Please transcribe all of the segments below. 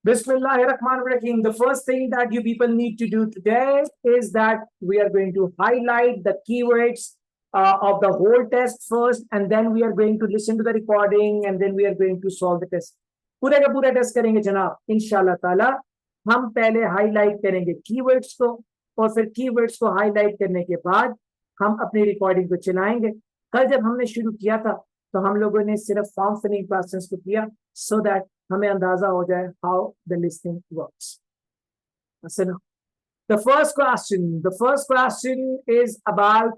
Bismillahirrahmanirrahim. The first thing that you people need to do today is that we are going to highlight the keywords of the whole test first, and then we are going to listen to the recording, and then we are going to solve the test. पूरे का पूरा test करेंगे जनाब इंशाल्लाह ताला. हम पहले highlight करेंगे कीवर्ड्स को, और फिर कीवर्ड्स को हाईलाइट करने के बाद हम अपनी रिकॉर्डिंग को चलाएंगे. कल जब हमने शुरू किया था तो हम लोगों ने सिर्फ फॉर्म फिलिंग क्वेश्चंस को किया, सो दैट हमें अंदाजा हो जाए how the listing works. The first question is about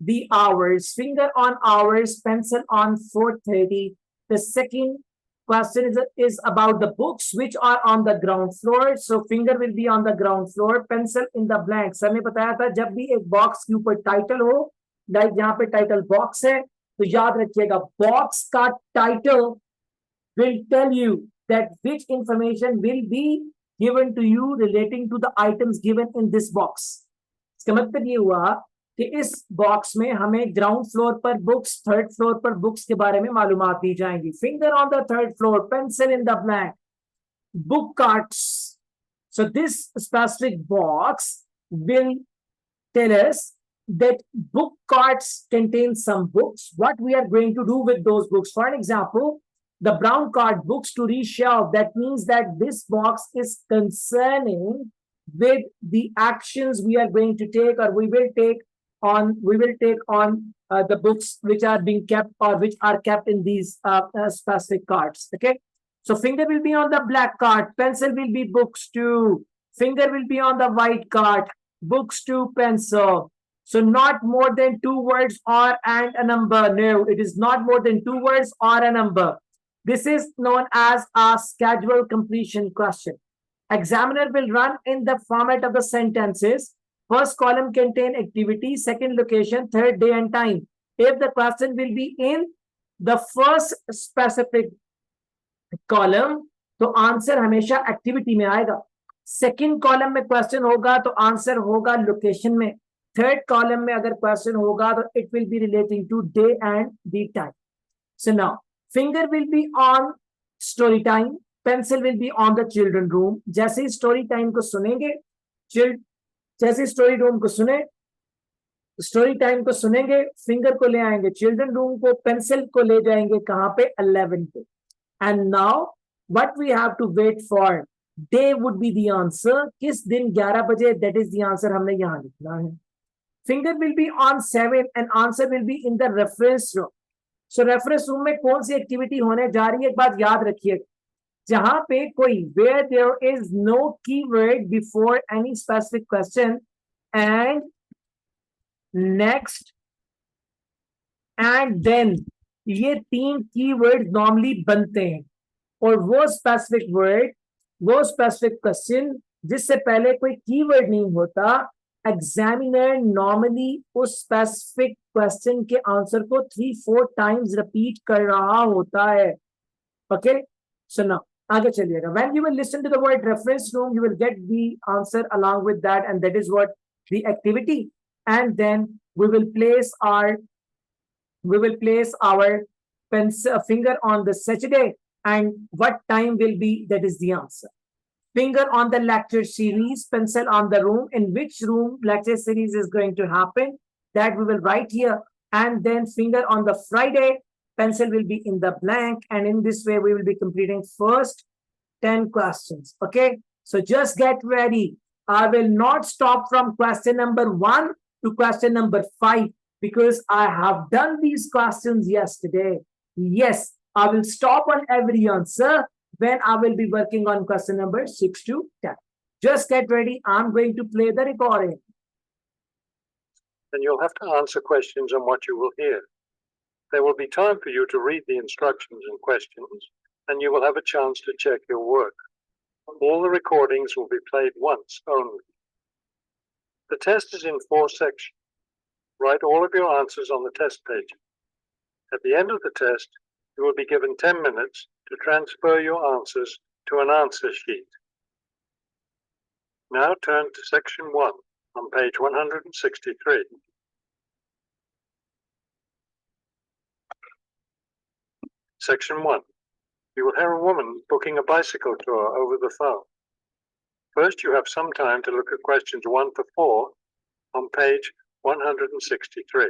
the hours. Finger on hours, pencil on 4:30. The second question is about the books which are on the ground floor. So finger will be on the ground floor, pencil in the blank. Sir ने बताया था जब भी एक box के ऊपर title हो, like यहाँ पे टाइटल बॉक्स है, तो याद रखिएगा बॉक्स का title will tell you that which information will be given to you relating to the items given in this box. इसका मतलब ये हुआ कि इस बॉक्स में हमें ग्राउंड फ्लोर पर बुक्स, थर्ड फ्लोर पर बुक्स के बारे में मालूमात दी जाएंगी. Finger on the third floor, pencil in the blank, book carts. So this specific box will tell us that book carts contain some books. What we are going to do with those books. For an example, the brown card, books to reshelve. That means that this box is concerning with the actions we are going to take, or we will take on the books which are being kept or which are kept in these specific cards. Okay. So finger will be on the black card, pencil will be books to, finger will be on the white card, books to pencil. So not more than 2 words or and a number. No, it is not more than 2 words or a number. This is known as a schedule completion question. Examiner will run in the format of the sentences. First column contain activity, second location, third day and time. If the question will be in the first specific column, तो answer हमेशा activity में आएगा. Second column में question होगा तो answer होगा location में. Third column में अगर क्वेश्चन होगा तो it will be relating to day and the time. So now finger will be on story time, pencil will be on the children room. जैसे ही स्टोरी टाइम को सुनेंगे, जैसे स्टोरी रूम को स्टोरी टाइम को सुनेंगे, फिंगर को ले आएंगे चिल्ड्रन रूम को, पेंसिल को ले जाएंगे कहां पे, 11 पे. And now what we have to wait for, day would be the answer. किस दिन 11 बजे, that is the answer हमने यहाँ लिखना है. Finger will be on 7 and answer will be in the reference room. So reference room में कौन सी activity होने जा रही है, एक बात याद रखिए, जहां पे कोई where there is no keyword before any specific question and next and then, ये 3 कीवर्ड नॉर्मली बनते हैं. और वो स्पेसिफिक वर्ड, वो स्पेसिफिक क्वेश्चन जिससे पहले कोई कीवर्ड नहीं होता, एग्जामिनर नॉर्मली उस स्पेसिफिक क्वेश्चन के आंसर को 3-4 टाइम्स रिपीट कर रहा होता है. ओके, सो नाउ आगे चलिएगा. When you will listen to the word reference room, you will get the answer along with that, and that is what the activity. And then we will place our pencil finger on the Saturday, and what time will be, that is the answer. Finger on the lecture series, pencil on the room, in which room lecture series is going to happen, that we will write here. And then finger on the Friday, pencil will be in the blank, and in this way we will be completing first 10 questions. Okay, so just get ready. I will not stop from question number 1 to question number 5, because I have done these questions yesterday. Yes, I will stop on every answer when I will be working on question number 6 to 10. Just get ready. I'm going to play the recording. Then you'll have to answer questions on what you will hear. There will be time for you to read the instructions and questions, and you will have a chance to check your work. All the recordings will be played once only. The test is in 4 sections. Write all of your answers on the test page. At the end of the test, you will be given 10 minutes to transfer your answers to an answer sheet. Now turn to section 1 on page 163. Section 1. You will hear a woman booking a bicycle tour over the phone. First, you have some time to look at questions 1 to 4 on page 163.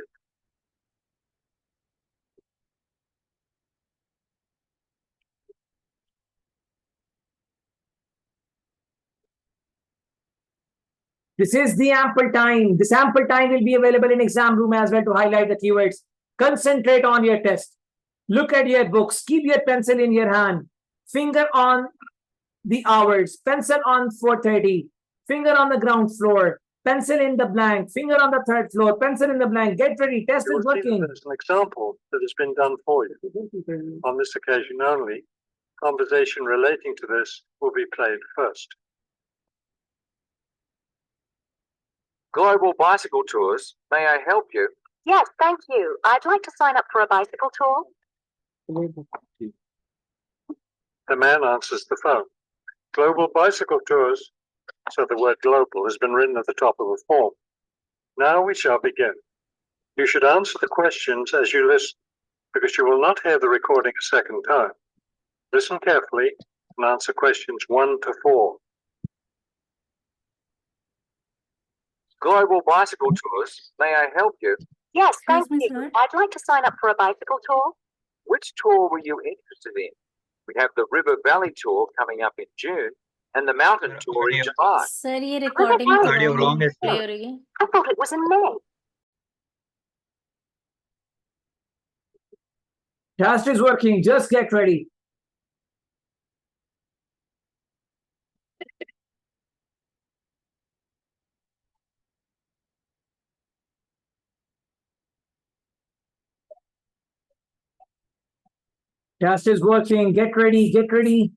This is the ample time. This ample time will be available in exam room as well to highlight the keywords. Concentrate on your test. Look at your books. Keep your pencil in your hand. Finger on the hours. Pencil on 4:30. Finger on the ground floor. Pencil in the blank. Finger on the third floor. Pencil in the blank. Get ready. Test You is will see that working. there's an example that has been done for you. On this occasion only, conversation relating to this will be played first. Global Bicycle Tours. May I help you? Yes, thank you. I'd like to sign up for a bicycle tour. The man answers the phone. Global bicycle tours. So the word global has been written at the top of the form. Now we shall begin. You should answer the questions as you listen, because you will not hear the recording a second time. Listen carefully and answer questions 1 to 4. Global Bicycle Tours. May I help you? Yes, thank Excuse me, you. sir. I'd like to sign up for a bicycle tour. Which tour were you interested in? We have the River Valley Tour coming up in June and the Mountain Tour in July. Sir ये recording Audio wrong play हो रही है. I thought it was in May. Test is working. Just get ready. Test is working. Get ready. Get ready.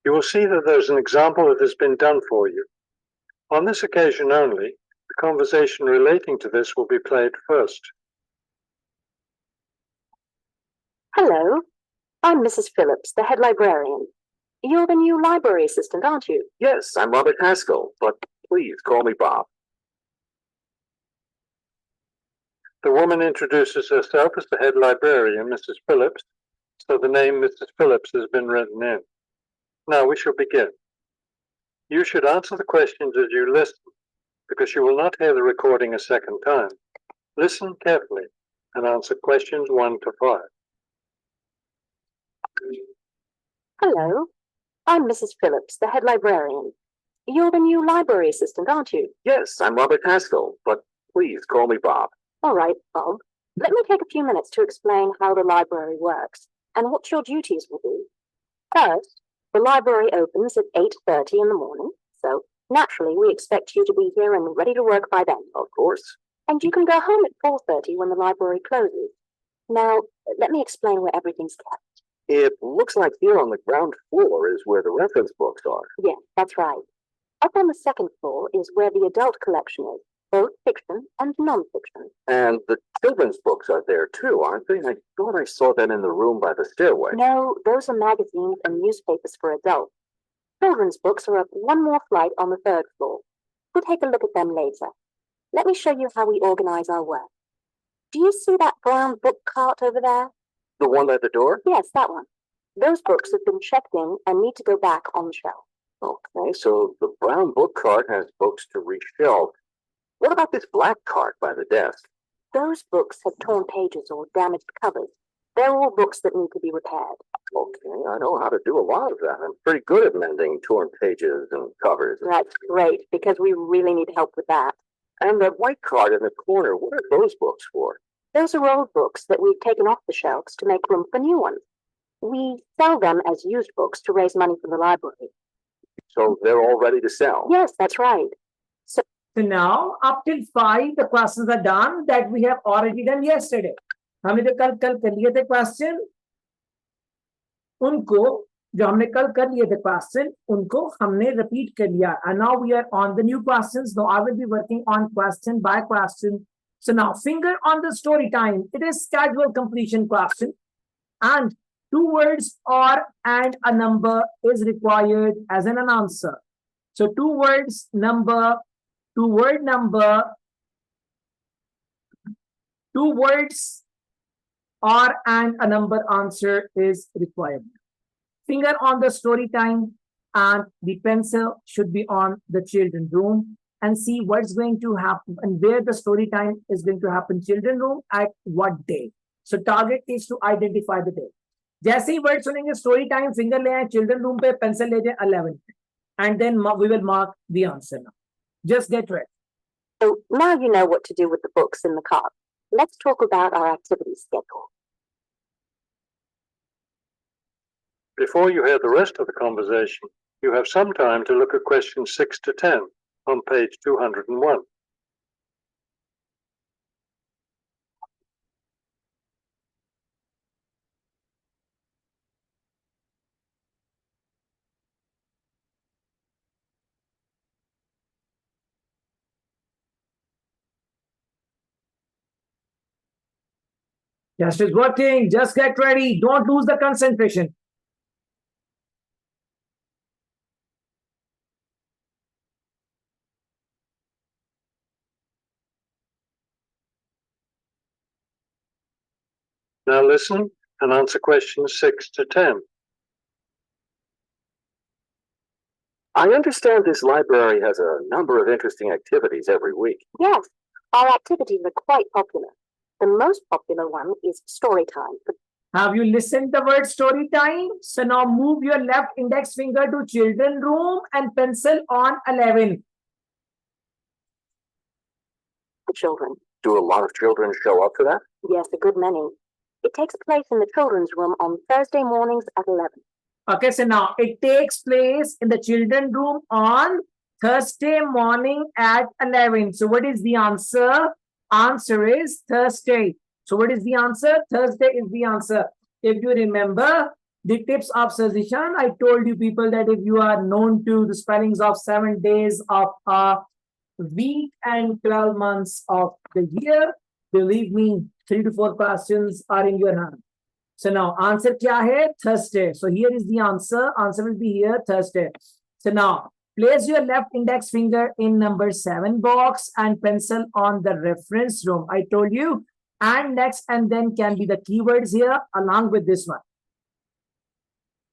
You will see that there's an example that has been done for you. On this occasion only, the conversation relating to this will be played first. Hello, I'm Mrs. Phillips, the head librarian. You're the new library assistant, aren't you? Yes, I'm Robert Haskell, but please call me Bob. The woman introduces herself as the head librarian, Mrs. Phillips, so the name Mrs. Phillips has been written in. Now we shall begin. You should answer the questions as you listen, because you will not hear the recording a second time. Listen carefully and answer questions 1 to 5. Hello, I'm Mrs. Phillips, the head librarian. You're the new library assistant, aren't you? Yes, I'm Robert Haskell, but please call me Bob. All right, Bob. Let me take a few minutes to explain how the library works and what your duties will be. First, the library opens at 8:30 in the morning, so naturally we expect you to be here and ready to work by then. Of course. And you can go home at 4:30 when the library closes. Now, let me explain where everything's kept. It looks like here on the ground floor is where the reference books are. Yeah, that's right. Up on the second floor is where the adult collection is, both fiction and non-fiction. And the children's books are there too, aren't they? I thought I saw them in the room by the stairway. No, those are magazines and newspapers for adults. Children's books are up one more flight on the third floor. We'll take a look at them later. Let me show you how we organize our work. Do you see that brown book cart over there? The one by the door? Yes, that one. Those books have been checked in and need to go back on the shelf. Okay, so the brown book cart has books to reshelve. What about this black cart by the desk? Those books have torn pages or damaged covers. They're all books that need to be repaired. Okay, I know how to do a lot of that. I'm pretty good at mending torn pages and covers. That's great, because we really need help with that. And that white cart in the corner, what are those books for? Those are old books that we've taken off the shelves to make room for new ones. We sell them as used books to raise money for the library. So they're all ready to sell? Yes, that's right. So now, up till 5, the questions are done that we have already done yesterday. हमने जो कल कर लिए थे question, उनको जो हमने कल कर लिए थे क्वेश्चन, उनको हमने repeat कर लिया. And now we are on the new questions. Now I will be working on question by question. So now, finger on the story time. It is scheduled completion question, and 2 words or and a number is required as an answer. So 2 words number, 2 word number 2 words or and a number answer is required. Finger on the story time and the pencil should be on the children room and see what's going to happen and where the story time is going to happen. Children room at what day. So target is to identify the day. जैसे ही word सुनेंगे story time finger ले आए children room पे pencil ले जाए 11 and then we will mark the answer now. Just get ready. So now you know what to do with the books in the car. Let's talk about our activity schedule. Before you hear the rest of the conversation, you have some time to look at questions 6 to 10 on page 201. Just is working. Just get ready. Don't lose the concentration. Now listen and answer questions 6 to 10. I understand this library has a number of interesting activities every week. Yes, our activities are quite popular. The most popular one is story time. Have you listened the word story time? So now move your left index finger to children room and pencil on 11. The children. Do a lot of children show up for that? Yes, a good many. It takes place in the children's room on Thursday mornings at 11. Okay, so now it takes place in the children room on Thursday morning at 11. So what is the answer? Answer is Thursday. So what is the answer? Thursday is the answer. If you remember the tips of Zeeshan, I told you people that if you are known to the spellings of 7 days of a week and 12 months of the year, believe me, 3 to 4 questions are in your hand. So now answer kya hai? Thursday. So here is the answer. Answer will be here, Thursday. So now place your left index finger in number 7 box and pencil on the reference room. I told you and next and then can be the keywords here along with this one.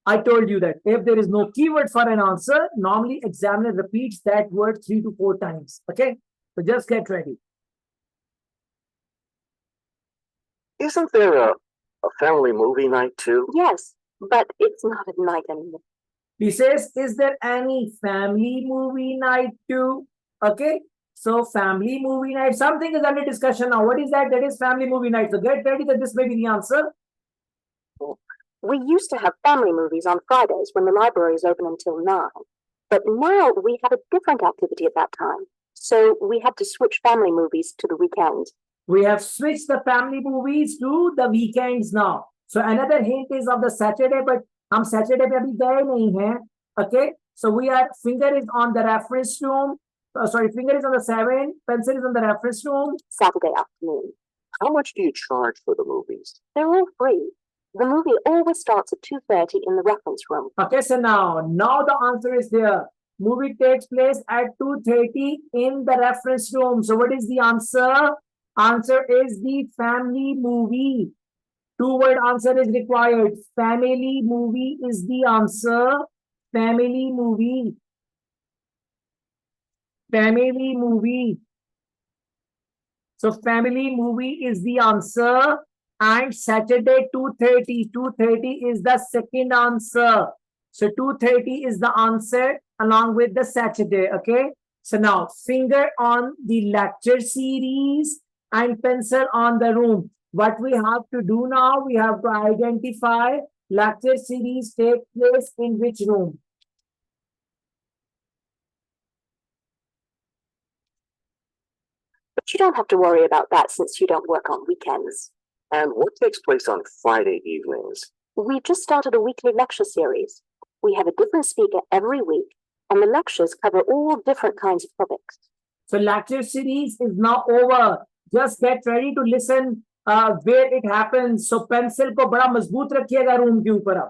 I told you that if there is no keyword for an answer, normally examiner repeats that word 3 to 4 times. Okay. So just get ready. Isn't there a family movie night too? Yes, but it's not at night anymore. He says, is there any family movie night too? Okay. So family movie night, something is under discussion now. What is that? That is family movie night. So get ready that this may be the answer. We used to have family movies on Fridays when the library is open until 9. But now we have a different activity at that time. So we had to switch family movies to the weekend. We have switched the family movies to the weekends now. So another hint is of the Saturday, but hum Saturday pe abhi gaye nahi hain. Okay. So we are, finger is on the reference room. Finger is on the 7, pencil is on the reference room. Saturday afternoon. How much do you charge for the movies? They're all free. The movie always starts at 2:30 in the reference room. Okay, so now the answer is there. Movie takes place at 2:30 in the reference room. So what is the answer? Answer is the family movie. 2-word answer is required. Family movie is the answer. Family movie. Family movie. So family movie is the answer. And Saturday 2:30. 2:30 is the second answer. So 2:30 is the answer along with the Saturday. Okay. So now finger on the lecture series and pencil on the room. What we have to do now, we have to identify lecture series take place in which room. But you don't have to worry about that since you don't work on weekends. And what takes place on Friday evenings? We've just started a weekly lecture series. We have a different speaker every week, and the lectures cover all different kinds of topics. So lecture series is now over. Just get ready to listen where it happens. So pencil ko bada mazboot rakhiyega room ke upar.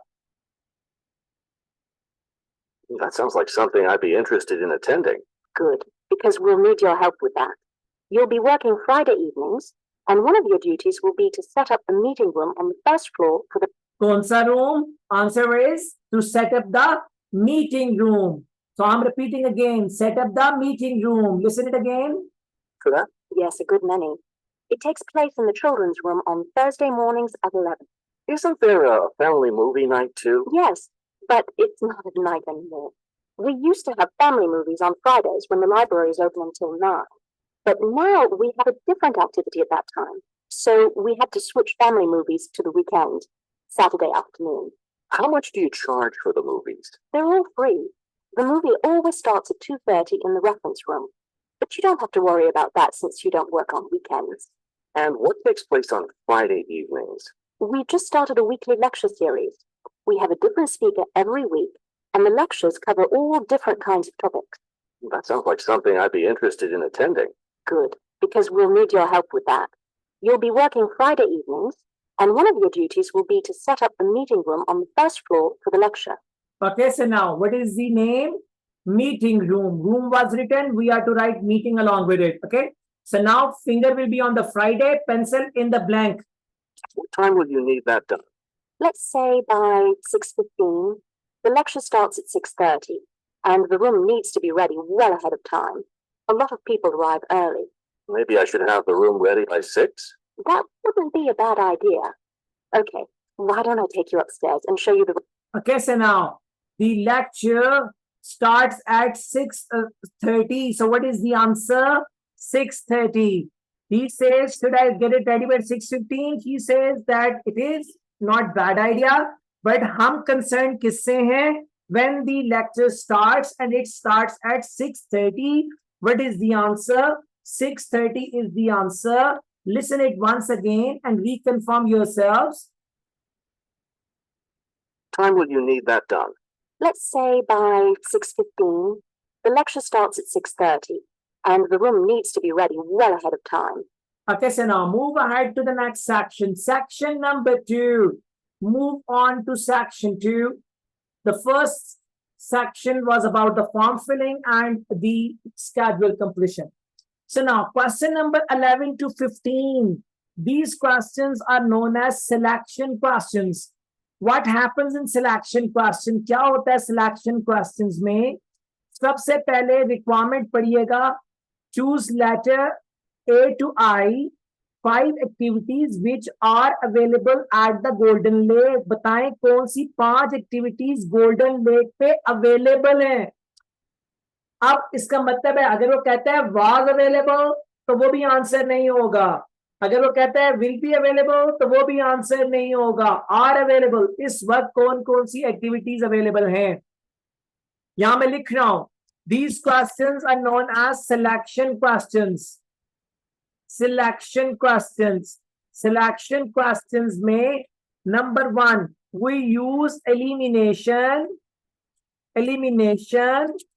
That sounds like something I'd be interested in attending. Good, because we'll need your help with that. You'll be working Friday evenings, And one of your duties will be to set up the meeting room on the first floor for the कौन सा room? Answer is to set up the meeting room. So I'm repeating again. Set up the meeting room. Listen it again. For that? Yes, a good many. It takes place in the children's room on Thursday mornings at 11. Isn't there a family movie night too? Yes, but it's not at night anymore. We used to have family movies on Fridays when the library is open until 9. But now we have a different activity at that time. So we had to switch family movies to the weekend, Saturday afternoon. How much do you charge for the movies? They're all free. The movie always starts at 2:30 in the reference room. But you don't have to worry about that since you don't work on weekends. And what takes place on Friday evenings? We've just started a weekly lecture series. We have a different speaker every week, and the lectures cover all different kinds of topics. That sounds like something I'd be interested in attending. Good, because we'll need your help with that. You'll be working Friday evenings, and one of your duties will be to set up the meeting room on the first floor for the lecture. Okay, so now what is the name? Meeting room. Room was written. We are to write meeting along with it. Okay. So now finger will be on the Friday, pencil in the blank. What time will you need that done? Let's say by 6:15. The lecture starts at 6:30, and the room needs to be ready well ahead of time. A lot of people arrive early. Maybe I should have the room ready by 6? That wouldn't be a bad idea. Okay, why don't I take you upstairs and show you the... Okay, so now the lecture starts at 6:30. So what is the answer? 6:30. He says, should I get it ready by 6:15? He says that it is not bad idea, but हम concerned किससे हैं? When the lecture starts and it starts at 6:30, what is the answer? 6:30 is the answer. Listen it once again and reconfirm yourselves. Time will you need that done? Let's say by 6:15. The lecture starts at 6:30, and the room needs to be ready well ahead of time. Okay, so now move ahead to the next section. Section number 2. Move on to section 2. The first section was about the form filling and the schedule completion. So now question number 11 to 15. These questions are known as selection questions. What happens in selection question? क्या होता है selection questions में? सबसे पहले requirement पढ़िएगा. Choose letter A to I. 5 activities which are available at the Golden Lake. बताएं कौन सी 5 activities Golden Lake पे available हैं. अब इसका मतलब है अगर वो कहता है was available तो वो भी आंसर नहीं होगा. अगर वो कहता है will be available तो वो भी आंसर नहीं होगा. are available. इस वक्त कौन कौन सी activities available हैं यहां मैं लिख रहा हूं. These questions are known as selection questions. Selection questions. Selection questions में number 1 we use elimination,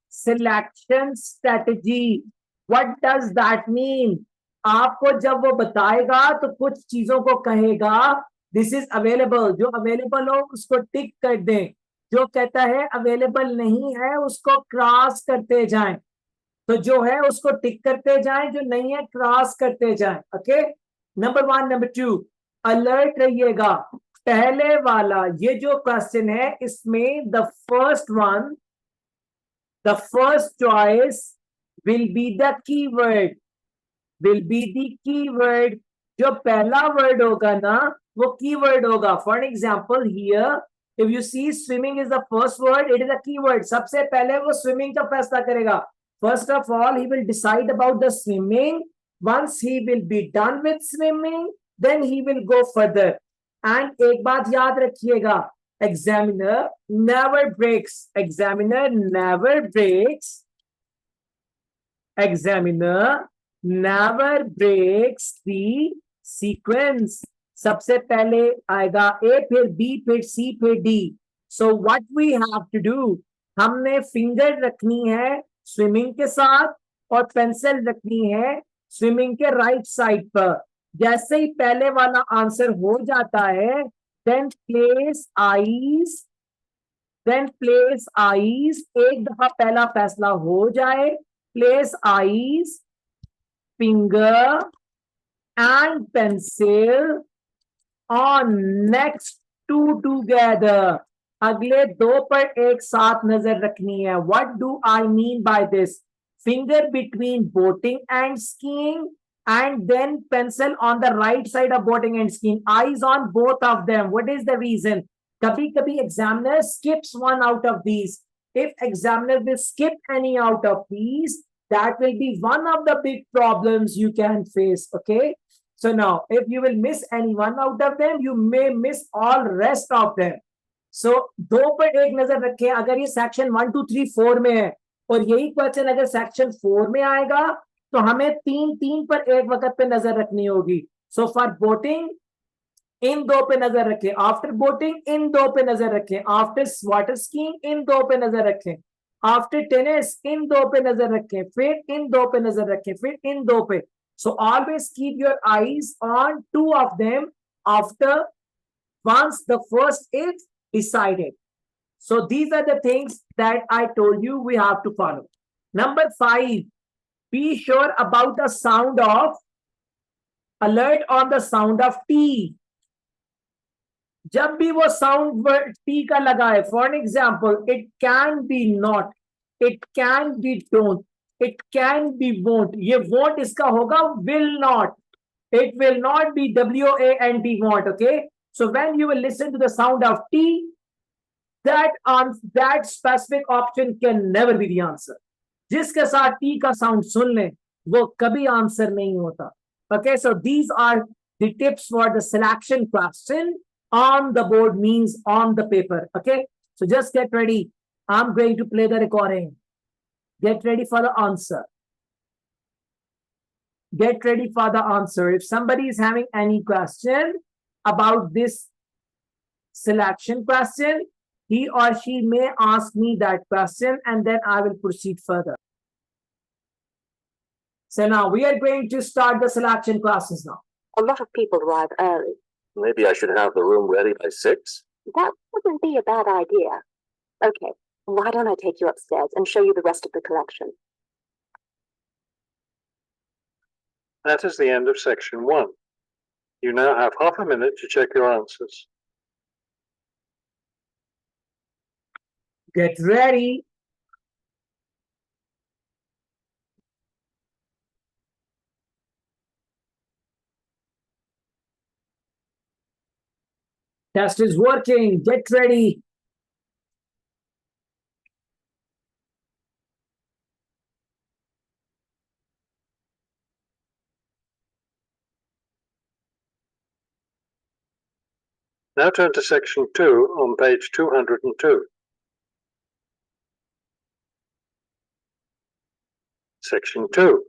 selection strategy. What does that mean? आपको जब वो बताएगा तो कुछ चीजों को कहेगा this is available. जो available हो उसको टिक कर दें. जो कहता है available नहीं है उसको क्रॉस करते जाएं. तो जो है उसको टिक करते जाएं, जो नहीं है क्रॉस करते जाएं. ओके. नंबर 1. नंबर 2 अलर्ट रहिएगा. पहले वाला ये जो क्वेश्चन है इसमें the first one, the first choice will be the keyword. Will be the keyword. जो पहला वर्ड होगा ना वो कीवर्ड होगा. For example here if you see swimming is the first word, it is a keyword. सबसे पहले वो swimming का फैसला करेगा. First of all, he will decide about the swimming. Once he will be done with swimming, then he will go further. And एक बात याद रखिएगा, examiner never breaks. Examiner never breaks. Examiner never breaks the sequence. सबसे पहले आएगा A, फिर B, फिर C, फिर D. So what we have to do? हमने फिंगर रखनी है स्विमिंग के साथ और पेंसिल रखनी है स्विमिंग के राइट साइड पर. जैसे ही पहले वाला आंसर हो जाता है देन प्लेस आईज. एक दफा पहला फैसला हो जाए, place eyes, finger and pencil on next two together. अगले दो पर एक साथ नजर रखनी है. What do I mean by this? Finger between boating and skiing, and then pencil on the right side of boating and skiing. Eyes on both of them. What is the reason? Kabhi kabhi examiner skips one out of these. If examiner will skip any out of these, that will be one of the big problems you can face. Okay. So now, if you will miss any one out of them, you may miss all rest of them. So दो पर एक नजर रखें. अगर ये section 1 2 3 4 में है और यही क्वेश्चन अगर सेक्शन 4 में आएगा तो हमें तीन पर एक वक्त पे नजर रखनी होगी. सो फॉर बोटिंग इन दो पे नजर रखें. आफ्टर बोटिंग इन दो पे नजर रखें. आफ्टर वाटर स्कीइंग इन दो पे नजर रखें. आफ्टर टेनिस इन दो पे नजर रखें. फिर इन दो पे नजर रखें. फिर इन दो पे. So always keep your eyes on two of them after once the first is decided. So these are the things that I told you we have to follow. Number 5, be sure about the sound of, alert on the sound of T. जब भी वो sound T का लगा है, for example, it can be not, it can be don't, it can be won't. ये won't इसका होगा will not. It will not be WANT won't. Okay. So when you will listen to the sound of T, that specific option can never be the answer. जिसके साथ T का sound सुन लें, वो कभी answer नहीं होता. Okay. So these are the tips for the selection question on the board, means on the paper. Okay. So just get ready. I'm going to play the recording. Get ready for the answer. Get ready for the answer. If somebody is having any question about this selection question, he or she may ask me that question and then I will proceed further. So now we are going to start the selection classes now. A lot of people arrive early. Maybe I should have the room ready by 6. That wouldn't be a bad idea. Okay, why don't I take you upstairs and show you the rest of the collection? That is the end of section 1. You now have half a minute to check your answers. Get ready. Test is working. Get ready. Now turn to section 2 on page 202. Section 2.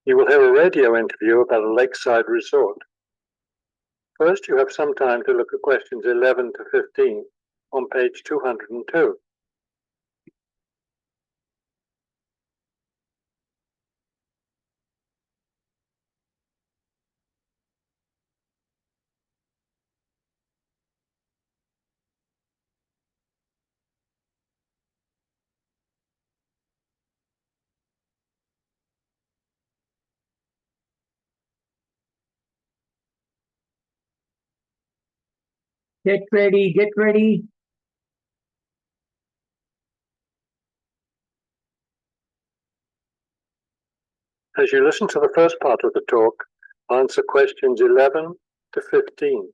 You will hear a radio interview about a lakeside resort. First, you have some time to look at questions 11 to 15 on page 202. Get ready. Get ready. As you listen to the first part of the talk, answer questions 11 to 15.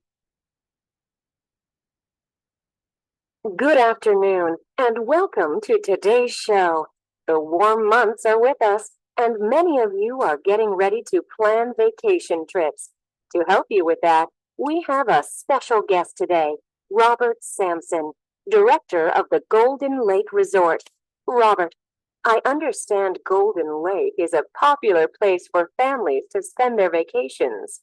Good afternoon, and welcome to today's show. The warm months are with us, and many of you are getting ready to plan vacation trips. To help you with that, we have a special guest today, Robert Sampson, director of the Golden Lake Resort. Robert, I understand Golden Lake is a popular place for families to spend their vacations.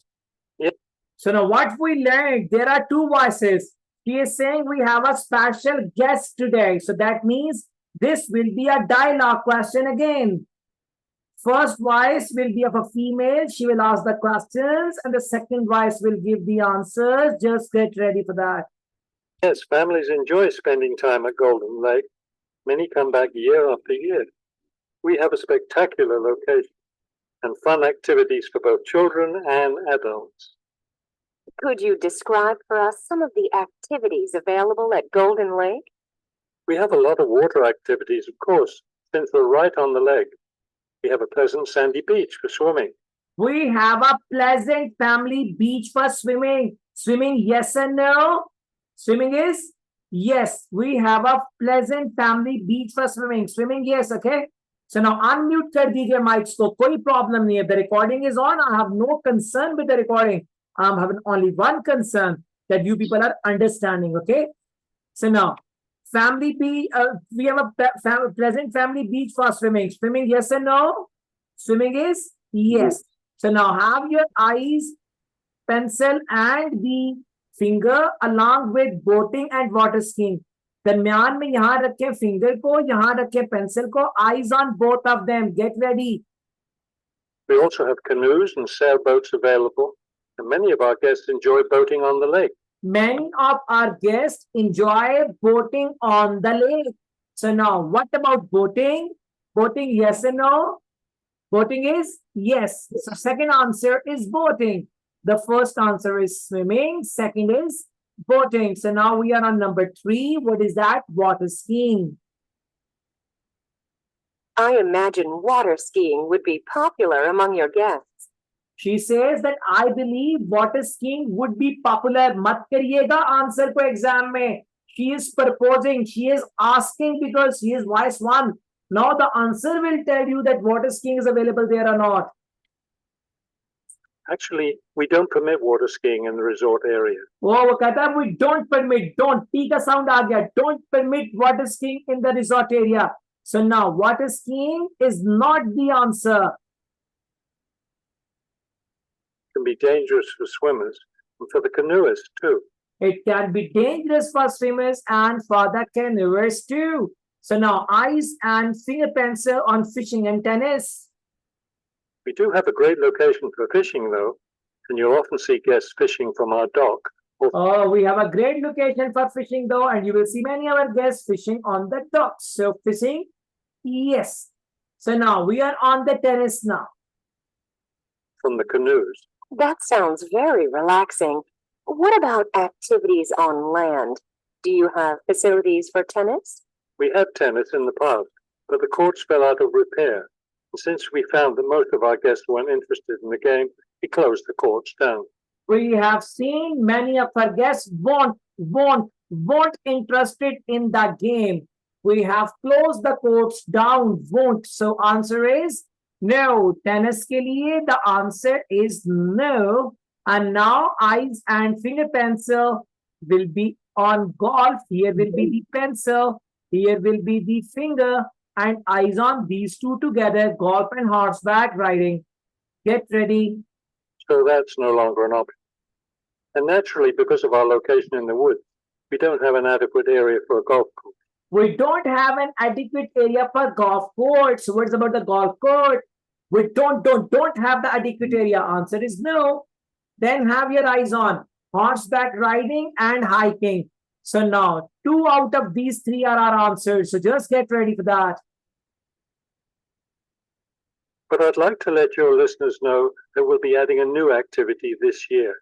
So now what we learned, there are two voices. He is saying we have a special guest today. So that means this will be a dialogue question again. First voice will be of a female. She will ask the questions and the second voice will give the answers. Just get ready for that. Yes, families enjoy spending time at Golden Lake. Many come back year after year. We have a spectacular location. and fun activities for both children and adults. Could you describe for us some of the activities available at Golden Lake? We have a lot of water activities, of course, since we're right on the lake. We have a pleasant sandy beach for swimming. We have a pleasant family beach for swimming. Swimming, yes and no? Swimming is yes. We have a pleasant family beach for swimming. Swimming, yes, okay? So now unmute kar dijiye mics ko. Koi problem nahi hai. The recording is on. I have no concern with the recording. I'm having only one concern, that you people are understanding, okay? So now, family beach, we have a pleasant family beach for swimming. Swimming, yes and no? Swimming is yes. So now have your eyes, pencil and the finger along with boating and water skiing. दरम्यान में यहाँ रखें finger को, यहाँ रखें pencil को, eyes on both of them. Get ready. We also have canoes and sailboats available, and many of our guests enjoy boating on the lake. Many of our guests enjoy boating on the lake. So now, what about boating? Boating, yes or no? Boating is yes. So second answer is boating. The first answer is swimming. Second is boating. So now we are on number 3. What is that? Water skiing. I imagine water skiing would be popular among your guests. She says that I believe water skiing would be popular. Mat kariyega answer ko exam mein. She is proposing. She is asking because she is voice 1. Now the answer will tell you that water skiing is available there or not. Actually, we don't permit water skiing in the resort area. Oh, वो कहता है we don't permit. Don't. P का sound आ गया. Don't permit water skiing in the resort area. So now water skiing is not the answer. It can be dangerous for swimmers and for the canoeists too. It can be dangerous for swimmers and for the canoeists too. So now eyes and finger pencil on fishing and tennis. We do have a great location for fishing though, and you'll often see guests fishing from our dock. Oh, we have a great location for fishing though, and you will see many of our guests fishing on the docks. So fishing, yes. So now we are on the tennis now. From the canoes. That sounds very relaxing. What about activities on land? Do you have facilities for tennis? We had tennis in the past, but the courts fell out of repair. And since we found that most of our guests weren't interested in the game, we closed the courts down. We have seen many of our guests weren't interested in the game. We have closed the courts down, won't. So answer is no. Tennis ke liye the answer is no. And now eyes and finger pencil will be on golf. Here will be the pencil. Here will be the finger and eyes on these two together, golf and horseback riding. Get ready. So that's no longer an option. And naturally, because of our location in the woods, we don't have an adequate area for a golf course. We don't have an adequate area for golf courts. So what's about the golf court? We don't have the adequate area. Answer is no. Then have your eyes on horseback riding and hiking. So now 2 out of these 3 are our answers. So just get ready for that. But I'd like to let your listeners know that we'll be adding a new activity this year.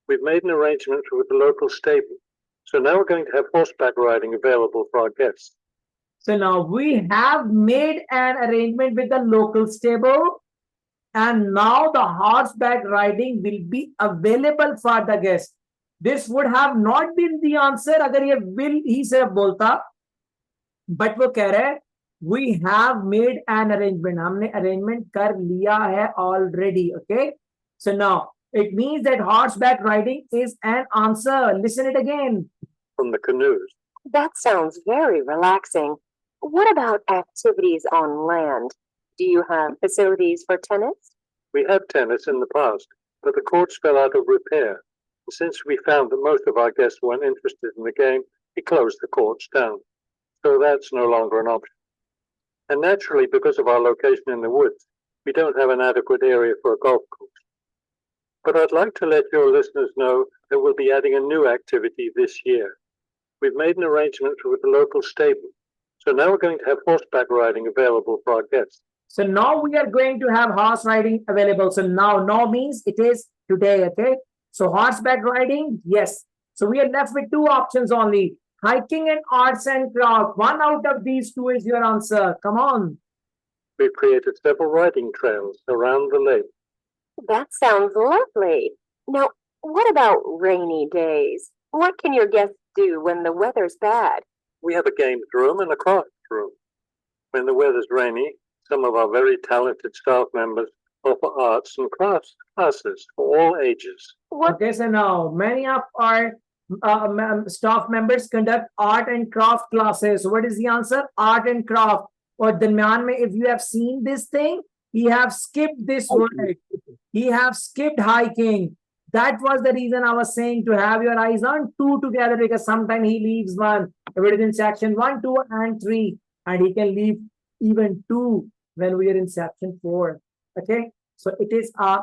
We've made an arrangement with the local stable. So now we're going to have horseback riding available for our guests. So now we have made an arrangement with the local stable. And now the horseback riding will be available for the guests. This would have not been the answer अगर ये will ही सिर्फ बोलता. But वो कह रहे हैं we have made an arrangement. हमने arrangement कर लिया है already. Okay. So now it means that horseback riding is an answer. Listen it again. From the canoes. That sounds very relaxing. What about activities on land? Do you have facilities for tennis? We had tennis in the past, but the courts fell out of repair. And since we found that most of our guests weren't interested in the game, we closed the courts down. So that's no longer an option. And naturally, because of our location in the woods, we don't have an adequate area for a golf course. But I'd like to let your listeners know that we'll be adding a new activity this year. We've made an arrangement with the local stable. So now we're going to have horseback riding available for our guests. So now we are going to have horse riding available. So now means it is today, okay? So horseback riding, yes. So we are left with two options only. Hiking and arts and craft. One out of these two is your answer. Come on. We've created several riding trails around the lake. That sounds lovely. Now, what about rainy days? What can your guests do when the weather's bad? We have a games room and a craft room. When the weather's rainy, some of our very talented staff members offer arts and crafts classes for all ages. What? Okay, so now many of our staff members conduct art and craft classes. So what is the answer? Art and craft. Or darmiyan mein, if you have seen this thing, he have skipped this word. He have skipped hiking. That was the reason I was saying to have your eyes on two together, because sometimes he leaves one. If it is in section 1, 2, and 3, and he can leave even 2 when we are in section 4. Okay, so it is a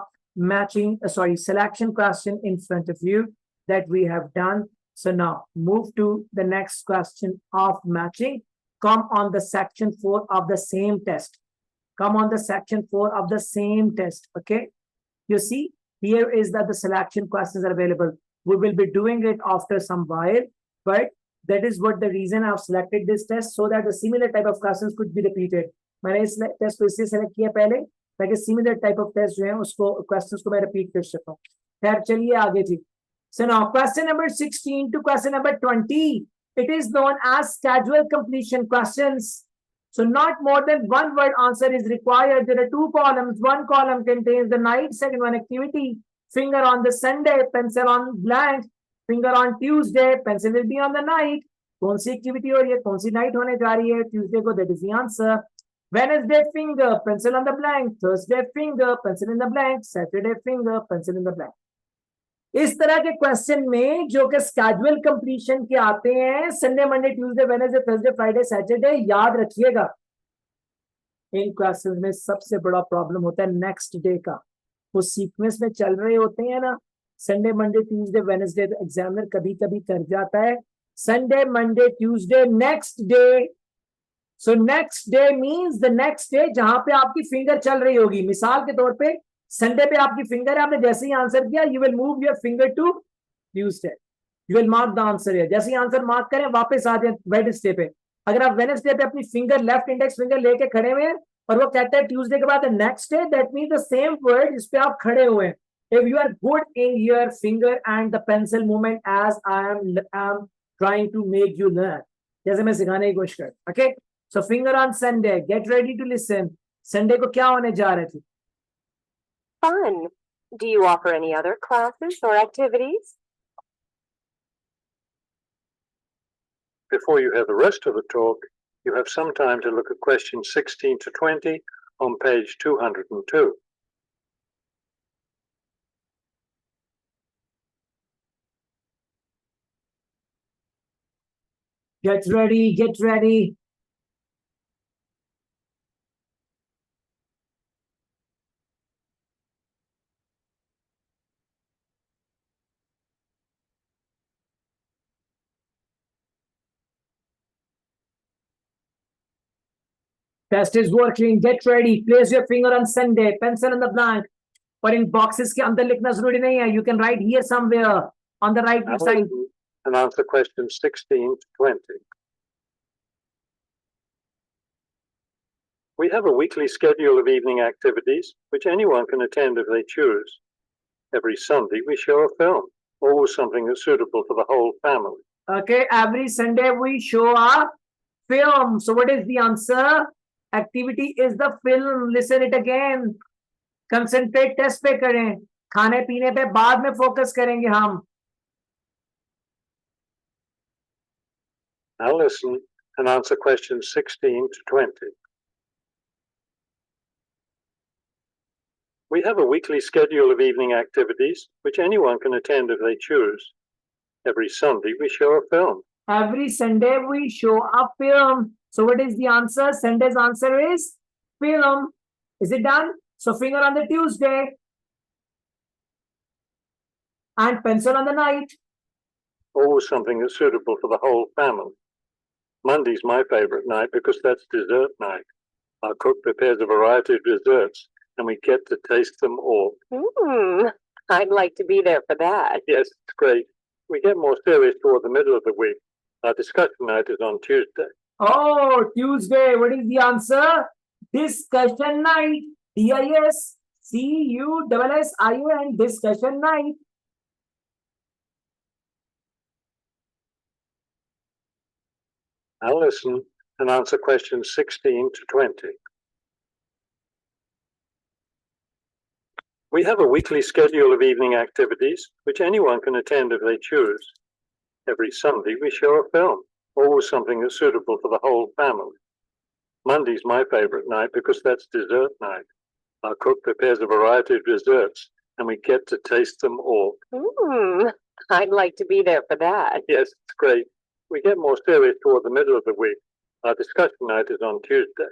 selection question in front of you that we have done. So now move to the next question of matching. Come on the section 4 of the same test. Come on the section 4 of the same test. Okay, you see here is that the selection questions are available. We will be doing it after some while, but that is what the reason I've selected this test, so that the similar type of questions could be repeated. मैंने इस test को इसलिए select किया पहले ताकि similar type of test जो है उसको क्वेश्चंस को मैं रिपीट कर सकूं. खैर चलिए आगे जी. So now question number 16 to question number 20. It is known as schedule completion questions. So not more than one word answer is required. There are 2 columns. One column contains the night, second one activity. Finger on the Sunday, pencil on blank. Finger on Tuesday, pencil will be on the night. कौन सी activity हो रही है, कौन सी night होने जा रही है Tuesday को, that is the answer. Wednesday finger, pencil on the blank. Thursday finger, pencil in the blank. Saturday finger, pencil in the blank. इस तरह के क्वेश्चन में जो कि स्केड्यूल कंप्लीशन के आते हैं, Sunday, Monday, Tuesday, Wednesday, Thursday, Friday, Saturday, याद रखिएगा इन क्वेश्चंस में सबसे बड़ा प्रॉब्लम होता है नेक्स्ट डे का. वो सीक्वेंस में चल रहे होते हैं ना, संडे, मंडे, ट्यूसडे, वेडनेसडे, तो एग्जामिनर कभी कभी कर जाता है Sunday, Monday, Tuesday, next day. So next day means the next day जहां पे आपकी फिंगर चल रही होगी. मिसाल के तौर पे संडे पे आपकी फिंगर है, आपने जैसे ही आंसर किया, you will move your finger to Tuesday, you will mark the answer है. जैसे ही आंसर मार्क करें वापस आ जाए वेडनेसडे पे. अगर आप वेडनेसडे पे अपनी फिंगर, लेफ्ट इंडेक्स फिंगर लेके खड़े हुए हैं और वो कहता है ट्यूसडे के बाद next day, that means the same word जिस पे आप खड़े हुए हैं. If you are good in your finger and the pencil movement as I am trying to make you learn, जैसे मैं सिखाने की कोशिश कर. Okay, so finger on Sunday, get ready to listen. Sunday को क्या होने जा रहे थे? Fun. Do you offer any other classes or activities? Before you have the rest of the talk, you have some time to look at questions 16 to 20 on page 202. Get ready, get ready. Test is working. Get ready. Place your finger on Sunday. Pencil in the blank. और इन boxes के अंदर लिखना जरूरी नहीं है. You can write here somewhere on the right Now side. listen and answer questions 16 to 20. We have a weekly schedule of evening activities, which anyone can attend if they choose. Every Sunday, we show a film, always something that's suitable for the whole family. Okay, every Sunday we show a film. So what is the answer? Activity is the film. Listen it again. Concentrate test पे करें. खाने पीने पे बाद में focus करेंगे हम. Now listen and answer questions 16 to 20. We have a weekly schedule of evening activities, which anyone can attend if they choose. Every Sunday, we show a film. Every Sunday we show a film. So what is the answer? Sunday's answer is film. Is it done? So finger on the Tuesday and pencil on the night. Always something that's suitable for the whole family. Monday's my favorite night because that's dessert night. Our cook prepares a variety of desserts, and we get to taste them all. I'd like to be there for that. Yes, it's great. We get more serious toward the middle of the week. Our discussion night is on Tuesday. Oh, Tuesday. What is the answer? Discussion night. DISCUSSIUN. Discussion night. Now listen and answer questions 16 to 20. We have a weekly schedule of evening activities, which anyone can attend if they choose. Every Sunday, we show a film, always something that's suitable for the whole family. Monday's my favorite night because that's dessert night. Our cook prepares a variety of desserts, and we get to taste them all. I'd like to be there for that. Yes, it's great. We get more serious toward the middle of the week. Our discussion night is on Tuesday.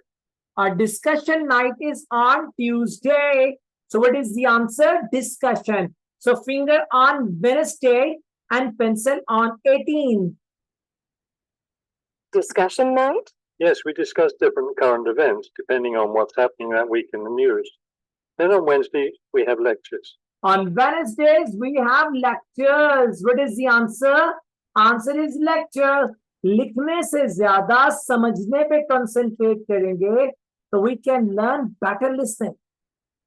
Our discussion night is on Tuesday. So what is the answer? Discussion. So finger on Wednesday and pencil on 18. Discussion night? Yes, we discuss different current events depending on what's happening that week in the news. Then on Wednesday, we have lectures. On Wednesdays, we have lectures. What is the answer? Answer is lecture. लिखने से ज्यादा समझने पे concentrate करेंगे, so we can learn better listening.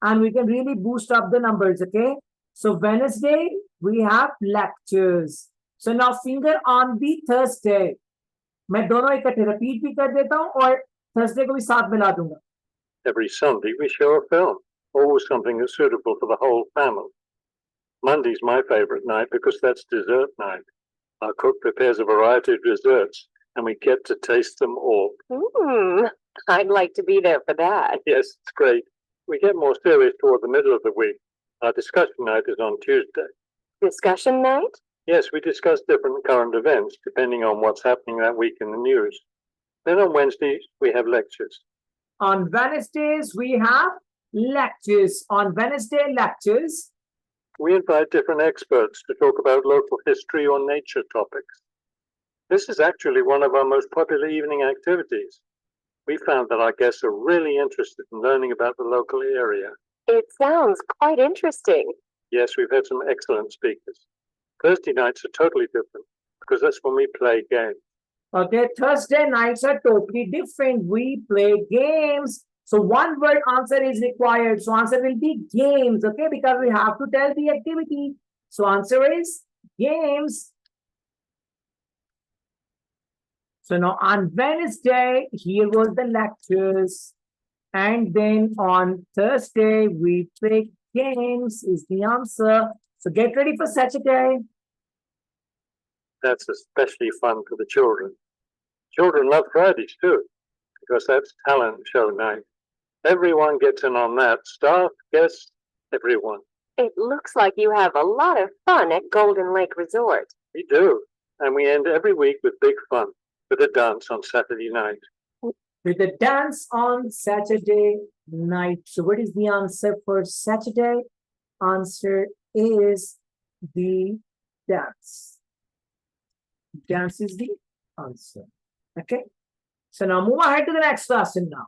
And we can really boost up the numbers, okay? So Wednesday, we have lectures. So now finger on the Thursday. मैं दोनों इकट्ठे repeat भी कर देता हूँ और Thursday को भी साथ मिला दूंगा. Every Sunday, we show a film, always something that's suitable for the whole family. Monday's my favorite night because that's dessert night. Our cook prepares a variety of desserts, and we get to taste them all. I'd like to be there for that. Yes, it's great. We get more serious toward the middle of the week. Our discussion night is on Tuesday. Discussion night? Yes, we discuss different current events depending on what's happening that week in the news. Then on Wednesdays, we have lectures. On Wednesdays, we have lectures. On Wednesday lectures, We invite different experts to talk about local history or nature topics. This is actually one of our most popular evening activities. We found that our guests are really interested in learning about the local area. It sounds quite interesting. Yes, we've had some excellent speakers. Thursday nights are totally different because that's when we play games. okay, Thursday nights are totally different. We play games. So one word answer is required. So answer will be games, okay? Because we have to tell the activity. So answer is games. So now on Wednesday, here was the lectures. And then on Thursday, we play games is the answer. So get ready for Saturday. That's especially fun for the children. Children love Fridays too, because that's talent show night. Everyone gets in on that. Staff, guests, everyone. It looks like you have a lot of fun at Golden Lake Resort. We do. And we end every week with big fun, with a dance on Saturday night. With a dance on Saturday night. So what is the answer for Saturday? Answer is the dance. Dance is the answer. Okay. So now move ahead to the next question now.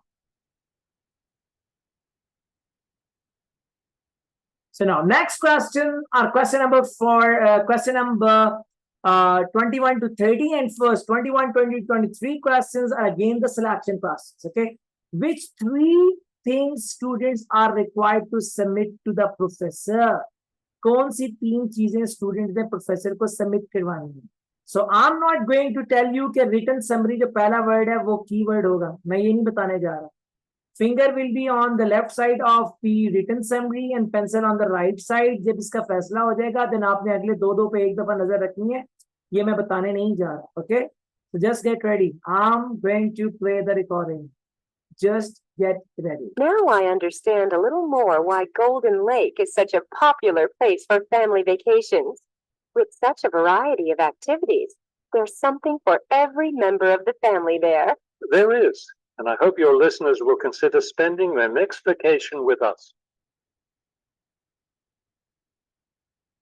So now next question, our question number 4, question number 21 to 30, and first 21, 20, 23 questions are again the selection questions. Okay. Which 3 things students are required to submit to the professor? कौन सी 3 चीजें student ने professor को submit करवानी है? So I'm not going to tell you कि written summary जो पहला word है वो कीवर्ड होगा, मैं ये नहीं बताने जा रहा. Finger will be on the left side of the written summary and pencil on the right side. जब इसका फैसला हो जाएगा then आपने अगले 2 पे एक दफा नजर रखनी है, ये मैं बताने नहीं जा रहा. Okay, so just get ready. I'm going to play the recording. Just get ready. Now I understand a little more why Golden Lake is such a popular place for family vacations. With such a variety of activities, there's something for every member of the family there. There is, and I hope your listeners will consider spending their next vacation with us.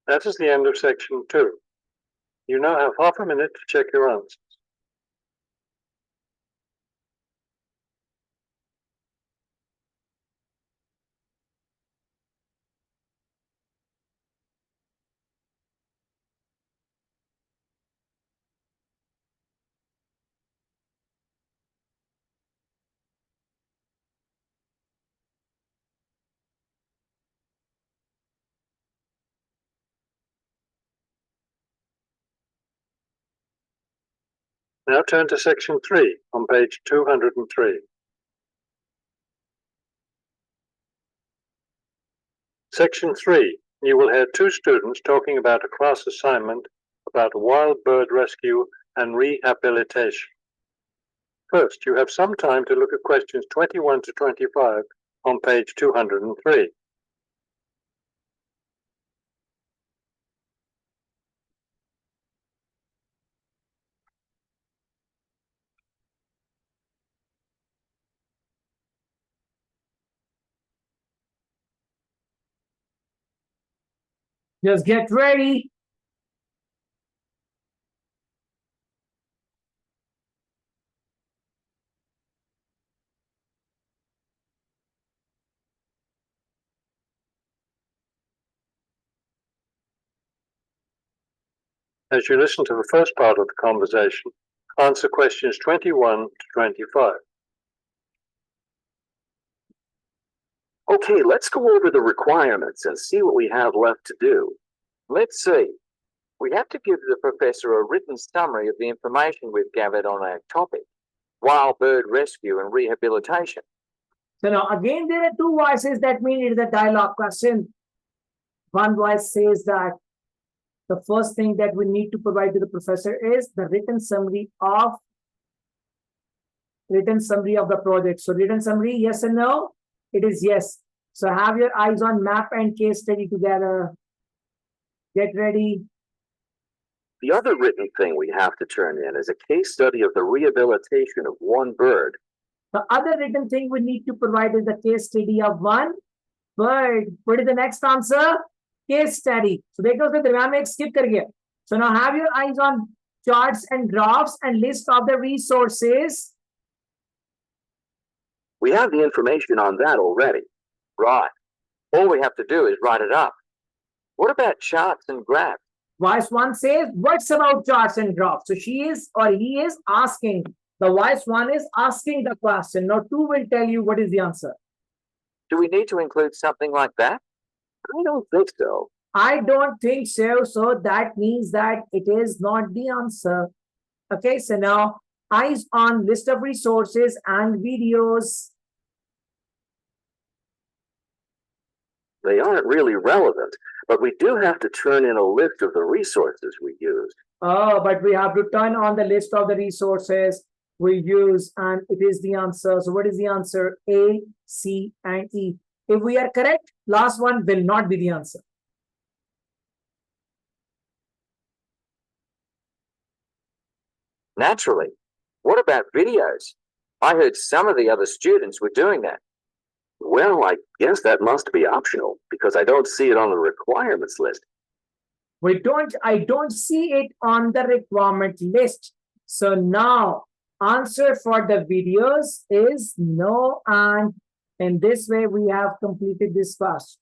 That is the end of section 2. You now have half a minute to check your answers. Now turn to section 3 on page 203. Section 3, you will hear two students talking about a class assignment about wild bird rescue and rehabilitation. First, you have some time to look at questions 21 to 25 on page 203. Just get ready. As you listen to the first part of the conversation, answer questions 21 to 25. Okay, let's go over the requirements and see what we have left to do. Let's see. We have to give the professor a written summary of the information we've gathered on our topic, wild bird rescue and rehabilitation. So now again, there are two voices. That means it is a dialogue question. One voice says that the first thing that we need to provide to the professor is the written summary of the project. So written summary, yes and no? It is yes. So have your eyes on map and case study together. Get ready. The other written thing we have to turn in is a case study of the rehabilitation of one bird. The other written thing we need to provide is the case study of one bird. What is the next answer? Case study. So देखो उसके दरम्यान में एक skip कर गया. So now have your eyes on charts and graphs and list of the resources. We have the information on that already. Right. All we have to do is write it up. What about charts and graphs? Voice 1 says, what's about charts and graphs? So she is or he is asking. The voice 1 is asking the question. Now 2 will tell you what is the answer. Do we need to include something like that? I don't think so. I don't think so. So that means that it is not the answer. Okay, so now eyes on list of resources and videos. They aren't really relevant, but we do have to turn in a list of the resources we used. Oh, but we have to turn on the list of the resources we use, and it is the answer. So what is the answer? A, C, and E. If we are correct, last one will not be the answer. Naturally. What about videos? I heard some of the other students were doing that. Well, I guess that must be optional because I don't see it on the requirements list. I don't see it on the requirement list. So now answer for the videos is no, and in this way we have completed this class.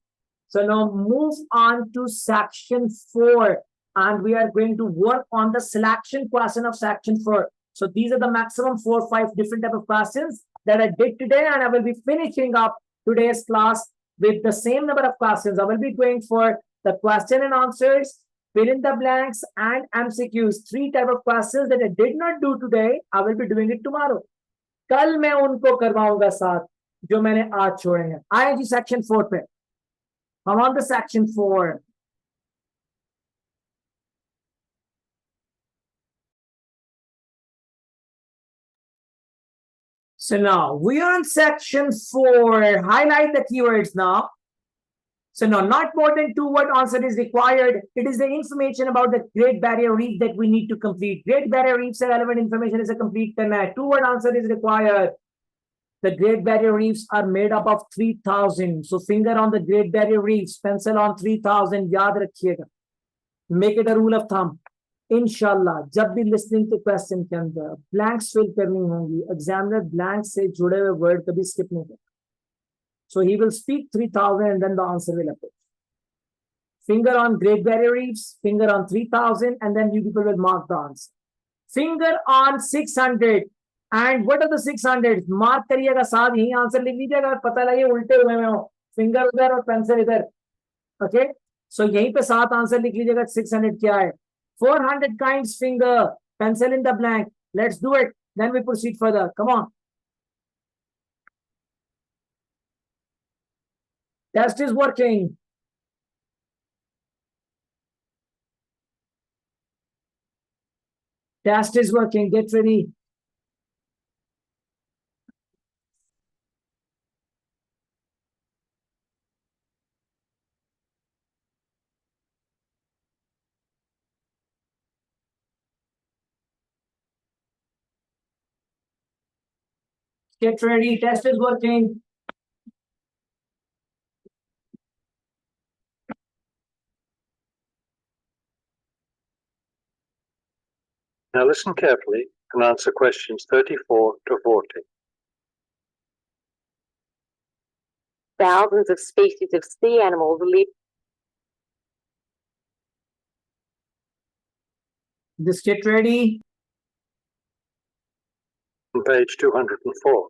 So now move on to section 4, and we are going to work on the selection question of section 4. So these are the maximum 4 or 5 different type of questions that I did today, and I will be finishing up today's class with the same number of questions. I will be going for the question and answers, fill in the blanks, and MCQs. 3 type of questions that I did not do today. I will be doing it tomorrow. कल मैं उनको करवाऊंगा साथ जो मैंने आज छोड़े हैं. आए जी section 4 पे. I'm on the section 4. So now we are on section 4. Highlight the keywords now. So now not more than 2-word answer is required. It is the information about the Great Barrier Reef that we need to complete. Great Barrier Reef से relevant information is a complete करना है. 2-word answer is required. The Great Barrier Reefs are made up of 3,000. So finger on the Great Barrier Reefs, pencil on 3,000. याद रखिएगा. Make it a rule of thumb. इंशाल्लाह जब भी listening के question के अंदर blanks fill करनी होंगी, examiner blanks से जुड़े हुए word कभी skip नहीं करता. So he will speak 3,000 and then the answer will appear. Finger on Great Barrier Reefs, finger on 3,000, and then you people will mark the answer. Finger on 600. And what are the 600? Mark करिएगा साथ यही answer लिख लीजिएगा. पता लगे उल्टे हुए में हो. Finger उधर और pencil इधर. Okay? So यहीं पे साथ आंसर लिख लीजिएगा 600 क्या है. 400 kinds finger, pencil in the blank. Let's do it. Then we proceed further. Come on. Test is working. Test is working. Get ready. Get ready. Test is working. Now listen carefully and answer questions 34 to 40. Thousands of species of sea animals live. Just get ready. On page 204.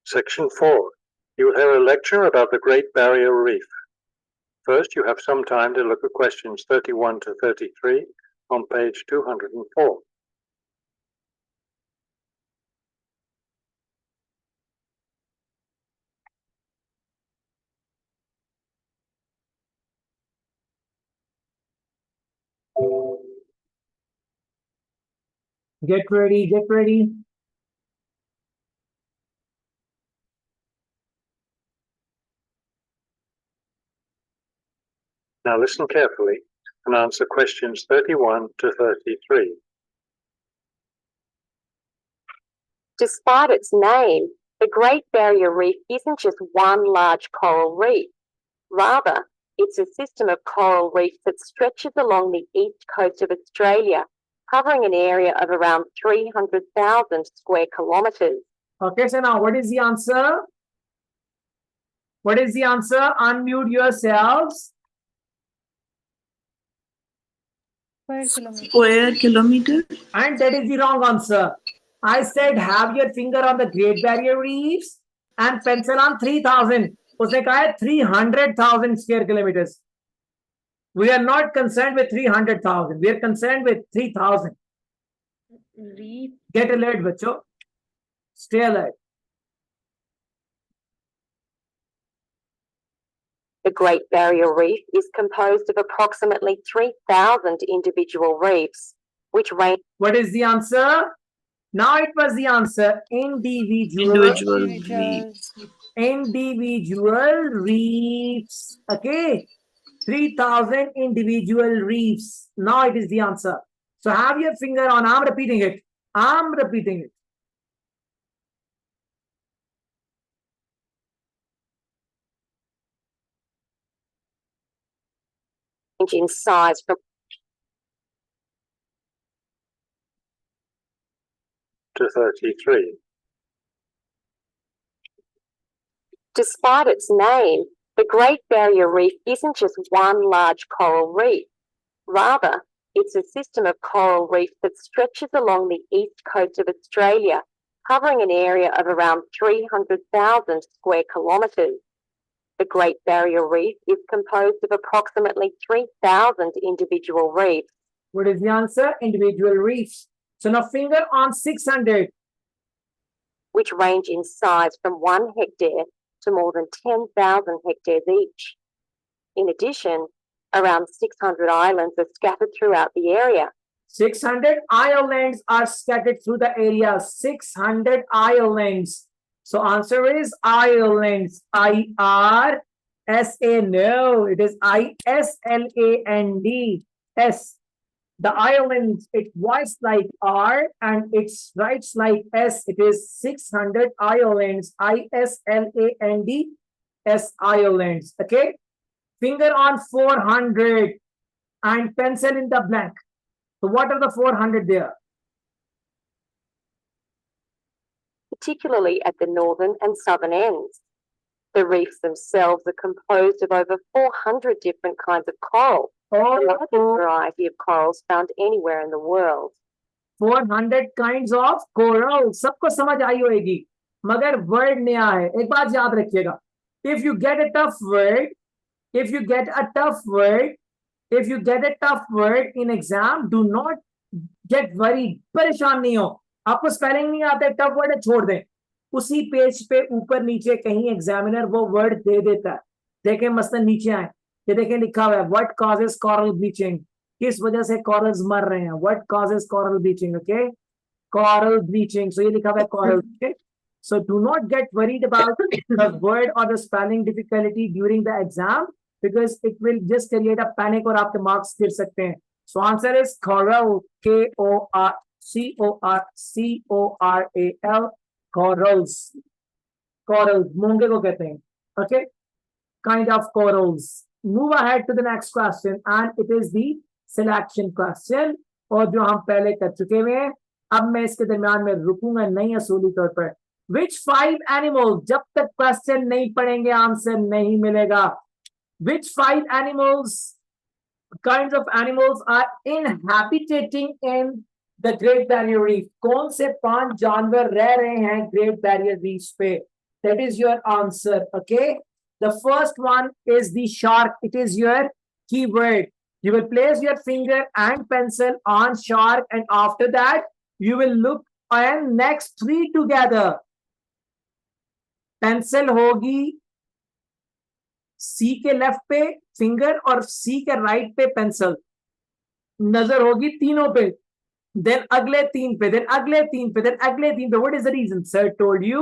Section 4. You will hear a lecture about the Great Barrier Reef. First, you have some time to look at questions 31 to 33 on page 204. Get ready. Get ready. Now listen carefully and answer questions 31 to 33. Despite its name, the Great Barrier Reef isn't just one large coral reef. Rather, it's a system of coral reefs that stretches along the east coast of Australia, covering an area of around 300,000 square kilometres. Okay, so now what is the answer? What is the answer? Unmute yourselves. Square kilometer. And that is the wrong answer. I said have your finger on the Great Barrier Reefs and pencil on 3,000. उसने कहा है 300,000 square kilometers. We are not concerned with 300,000. We are concerned with 3,000. Reef. Get alert, बच्चों. Stay alert. The Great Barrier Reef is composed of approximately 3,000 individual reefs, which range. What is the answer? Now it was the answer. Individual reefs. Okay. 3,000 individual reefs. Now it is the answer. So have your finger on. I'm repeating it. I'm repeating it. In size from To 33. Despite its name, the Great Barrier Reef isn't just one large coral reef. Rather, it's a system of coral reefs that stretches along the east coast of Australia, covering an area of around 300,000 square kilometres. The Great Barrier Reef is composed of approximately 3,000 individual reefs. What is the answer? Individual reefs. So now finger on 600. Which range in size from 1 hectare to more than 10,000 hectares each. In addition, around 600 islands are scattered throughout the area. 600 islands are scattered through the area. 600 islands. So answer is islands. I-R-S-A. No, it is I-S-L-A-N-D. S. The islands, it writes like R and it writes like S. It is 600 islands. I-S-L-A-N-D. S islands. Okay. Finger on 400 and pencil in the blank. So what are the 400 there? Particularly at the northern and southern ends. The reefs themselves are composed of over 400 different kinds of coral, the largest variety of corals found anywhere in the world. 400 kinds of coral. सबको समझ आई होगी मगर word नया है. एक बात याद रखिएगा. If you get a tough word, If you get a tough word in exam, do not get worried. परेशान नहीं हो. आपको स्पेलिंग नहीं आता, टफ वर्ड है, छोड़ दें. उसी पेज पे ऊपर नीचे कहीं एग्जामिनर वो वर्ड दे देता है. देखें मसलन नीचे आए, ये देखें लिखा हुआ है व्हाट कॉजेस कोरल ब्लीचिंग. किस वजह से कॉरल्स मर रहे हैं. What causes coral bleaching. Okay, coral bleaching. So ये लिखा हुआ है coral. Okay, so do not get worried about the word or the spelling difficulty during the exam because it will just create a panic और आपके marks गिर सकते हैं. So answer is coral. K-O-R-C-O-R-A-L. Corals. Corals. मूंगे को कहते हैं. Okay, kind of corals. Move ahead to the next question and it is the selection question. और जो हम पहले कर चुके हुए हैं, अब मैं इसके दरमियान में रुकूंगा नहीं असूली तौर पर. Which 5 animals, जब तक क्वेश्चन नहीं पढ़ेंगे आंसर नहीं मिलेगा. Which 5 animals, kinds of animals are inhabiting in the Great Barrier Reef? कौन से 5 जानवर रह रहे हैं Great Barrier Reef पे? That is your answer. Okay, the first one is the shark. It is your keyword. You will place your finger and pencil on shark and after that you will look and next 3 together. Pencil होगी सी के left पे finger और सी के right पे pencil. नजर होगी तीनों पे, देन अगले 3 पे, देन अगले 3 पे, देन अगले 3 पे. What is the reason? Sir told you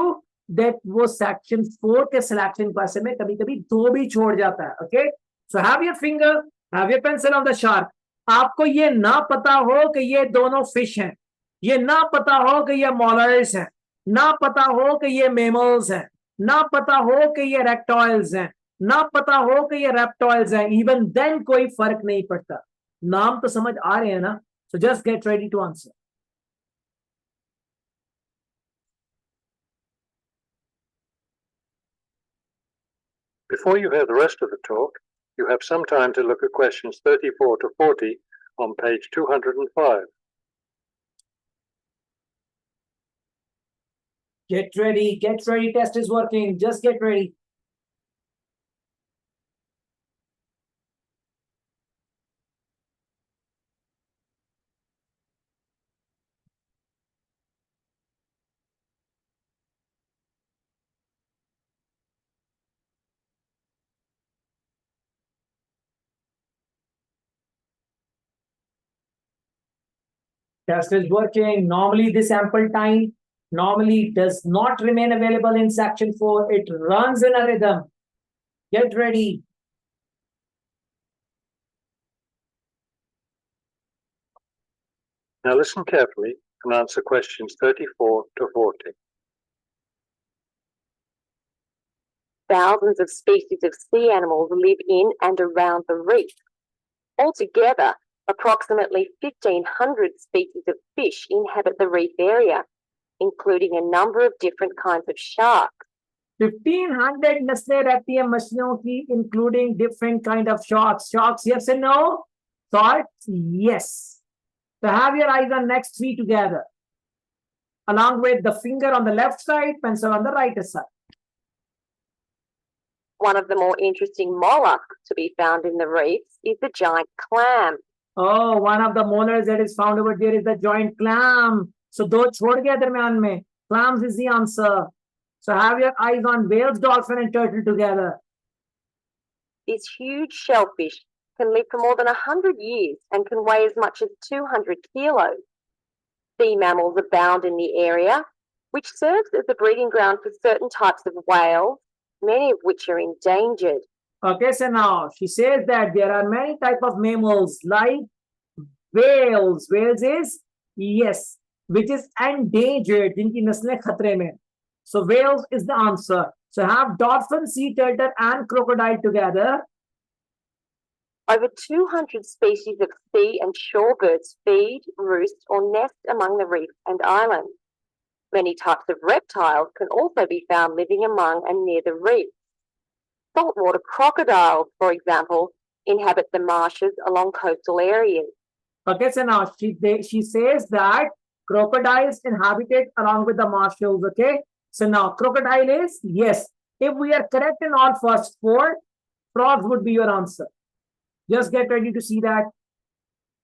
that वो सेक्शन 4 के सिलेक्शन क्वेश्चन में कभी कभी 2 भी छोड़ जाता है. Okay, so have your finger, have your pencil on the shark. आपको ये ना पता हो कि ये दोनों फिश हैं, ये ना पता हो कि ये मॉलर्स हैं, ना पता हो कि ये मेमल्स हैं, ना पता हो कि ये रेप्टाइल्स हैं, ना पता हो कि ये रेप्टाइल्स हैं. इवन देन कोई फर्क नहीं पड़ता. नाम तो समझ आ रहे हैं ना? So just get ready to answer. Before you hear the rest of the talk, you have some time to look at questions 34 to 40 on page 205. Get ready, test is working, just get ready. Test is working. Normally this ample time normally does not remain available in section 4. It runs in a rhythm. Get ready. Now listen carefully and answer questions 34 to 40. Thousands of species of sea animals live in and around the reef. Altogether, approximately 1,500 species of fish inhabit the reef area, including a number of different kinds of sharks. 1,500 नस्लें रहती हैं मछलियों की, including different kind of sharks. Sharks, yes and no? Thought, yes. So have your eyes on next 3 together, along with the finger on the left side, pencil on the right side. One of the more interesting mollusks to be found in the reefs is the giant clam. Oh, one of the molars that is found over there is the giant clam. So दो छोड़ गया दरमियान में. Clams is the answer. So have your eyes on whales, dolphin, and turtle together. This huge shellfish can live for more than 100 years and can weigh as much as 200 kilos. Sea mammals abound in the area, which serves as a breeding ground for certain types of whales, many of which are endangered. Okay, so now she says that there are many types of mammals like whales. Whales is, yes, which is endangered, जिनकी नस्लें खतरे में. So whales is the answer. So have dolphin, sea turtle, and crocodile together. Over 200 species of sea and shorebirds feed, roost, or nest among the reef and islands. Many types of reptiles can also be found living among and near the reef. Saltwater crocodiles, for example, inhabit the marshes along coastal areas. Okay, so now she says that crocodiles inhabited along with the marshes. Okay, so now crocodile is yes. If we are correct in all first 4, frogs would be your answer. Just get ready to see that.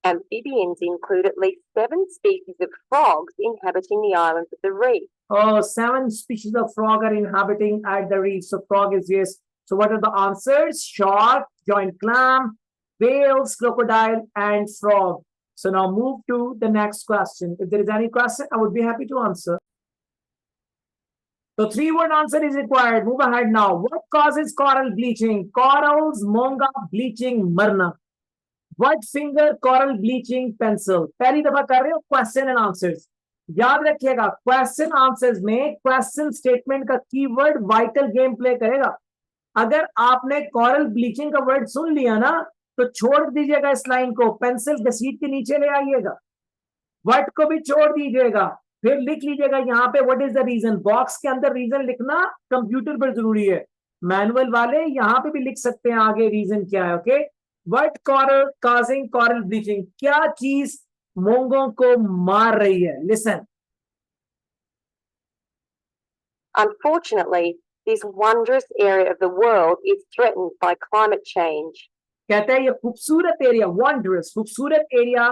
Amphibians include at least 7 species of frogs inhabiting the islands of the reef. Oh, 7 species of frog are inhabiting at the reef. So frog is yes. So what are the answers? Shark, giant clam, whales, crocodile, and frog. So now move to the next question. If there is any question, I would be happy to answer. So 3-word answer is required. Move ahead now. What causes coral bleaching? Corals, monga, bleaching, marna. What finger, coral, bleaching, pencil. पहली दफा कर रहे हो question and answers. याद रखिएगा question answers में question statement का keyword vital game play करेगा. अगर आपने कॉरल ब्लीचिंग का वर्ड सुन लिया ना तो छोड़ दीजिएगा इस लाइन को, पेंसिल घसीट के नीचे ले आइएगा, वर्ड को भी छोड़ दीजिएगा, फिर लिख लीजिएगा यहाँ पे what is the reason. Box के अंदर रीजन लिखना कंप्यूटर पर जरूरी है, मैनुअल वाले यहाँ पे भी लिख सकते हैं आगे रीजन क्या है. Okay, what coral causing coral bleaching, क्या चीज मोंगों को मार रही है. Listen. Unfortunately, this wondrous area of the world is threatened by climate change. कहते हैं ये खूबसूरत एरिया, वॉन्डरस खूबसूरत एरिया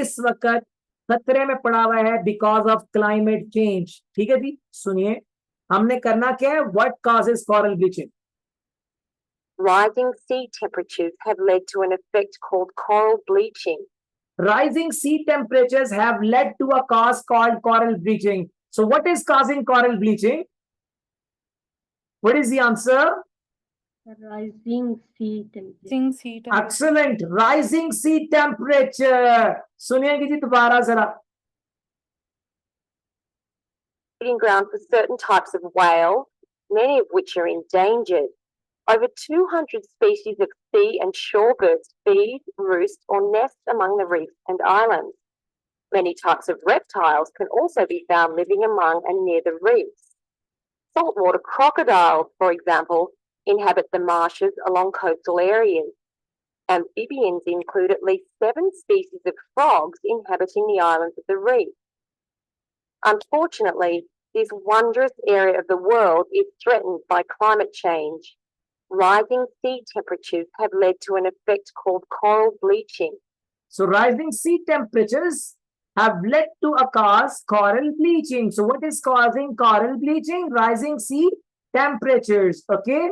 इस वक्त खतरे में पड़ा हुआ है बिकॉज ऑफ क्लाइमेट चेंज. ठीक है जी, सुनिए हमने करना क्या है. What causes coral bleaching? Rising sea temperatures have led to an effect called coral bleaching. Rising sea temperatures have led to a cause called coral bleaching. So what is causing coral bleaching? What is the answer? Rising sea temperature. Excellent. Rising sea temperature. सुनिएगी जी दोबारा जरा. Breeding ground for certain types of whales, many of which are endangered. Over 200 species of sea and shorebirds feed, roost, or nest among the reefs and islands. Many types of reptiles can also be found living among and near the reefs. Saltwater crocodiles, for example, inhabit the marshes along coastal areas. Amphibians include at least 7 species of frogs inhabiting the islands of the reef. Unfortunately, this wondrous area of the world is threatened by climate change. Rising sea temperatures have led to an effect called coral bleaching. So rising sea temperatures have led to a cause coral bleaching. So what is causing coral bleaching? Rising sea temperatures. Okay.